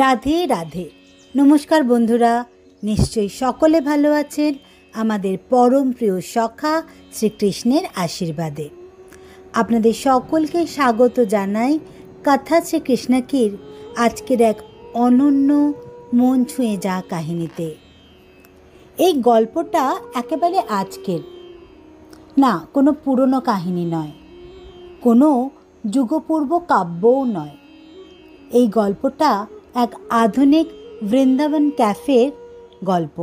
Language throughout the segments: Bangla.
রাধে রাধে। নমস্কার বন্ধুরা, নিশ্চয়ই সকলে ভালো আছেন আমাদের পরম প্রিয় সখা শ্রীকৃষ্ণের আশীর্বাদে। আপনাদের সকলকে স্বাগত জানাই কথা শ্রীকৃষ্ণ কির আজকের এক অনন্য মন ছুঁয়ে যাওয়া কাহিনীতে। এই গল্পটা একেবারে আজকের না, কোনো পুরনো কাহিনী নয়, কোনো যুগপূর্ব কাব্যও নয়। এই গল্পটা এক আধুনিক বৃন্দাবন ক্যাফের গল্প।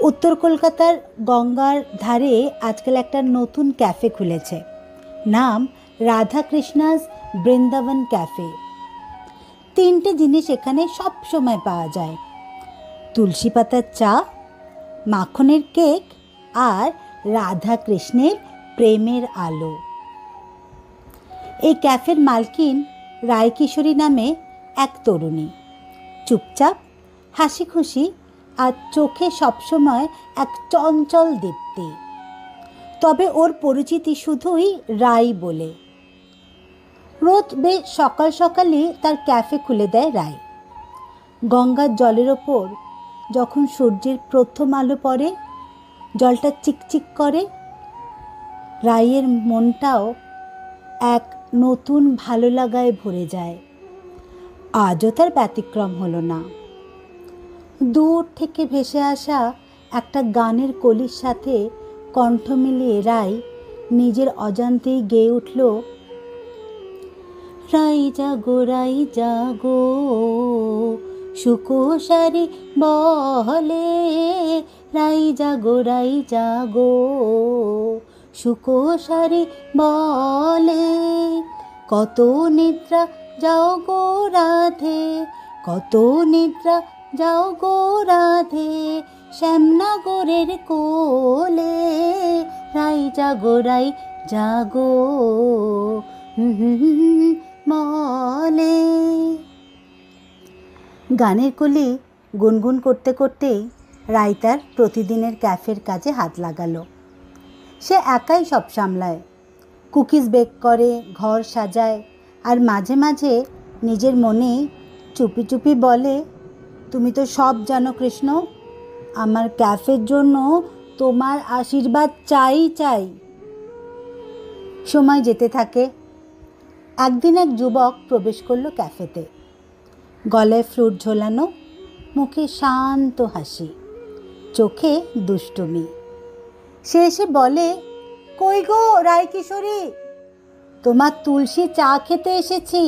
উত্তর কলকাতার গঙ্গার ধারে আজকাল একটা নতুন ক্যাফে খুলেছে, নাম রাধাকৃষ্ণাস বৃন্দাবন ক্যাফে। 3টে জিনিস এখানে সব সময় পাওয়া যায়: তুলসী পাতার চা, মাখনের কেক আর রাধাকৃষ্ণের প্রেমের আলো। এই ক্যাফের মালকিন রায়কিশোরী নামে এক তরুণী, চুপচাপ, হাসি খুশি আর চোখে সবসময় এক চঞ্চল দীপ্তি। তবে ওর পরিচিতি শুধুই রায় বলে। রোজ বেশ সকাল সকালই তার ক্যাফে খুলে দেয় রায়। গঙ্গার জলের ওপর যখন সূর্যের প্রথম আলো পড়ে, জলটা চিকচিক করে, রায়ের মনটাও এক নতুন ভালো লাগায় ভরে যায়। আজও তার ব্যতিক্রম হলো না। দূর থেকে ভেসে আসা একটা গানের কলির সাথে কণ্ঠ মিলিয়ে রায় নিজের অজান্তেই গেয়ে উঠল, রাই জাগো সুকোষারি বলে, রাই জাগো সুকোষারি বলে, কত নিদ্রা যাও গো রাধে, কত নিদ্রা যাও গো রাধে, শ্যামনগরের কোলে, রাই জাগো বলে। গানের কলি গুনগুন করতে করতেই রায় তার প্রতিদিনের ক্যাফের কাজে হাত লাগালো। সে একাই সব সামলায়, কুকিজ বেক করে, ঘর সাজায়, আর মাঝে মাঝে নিজের মনে চুপি চুপি বলে, তুমি তো সব জানো কৃষ্ণ, আমার ক্যাফের জন্য তোমার আশীর্বাদ চাই। সময় যেতে থাকে। একদিন এক যুবক প্রবেশ করলো ক্যাফেতে। গলায় ফ্লুট ঝোলানো, মুখে শান্ত হাসি, চোখে দুষ্টুমি। সে এসে বলে, কই গো রায়কিশোরী, তোমার তুলসী চা খেতে এসেছি।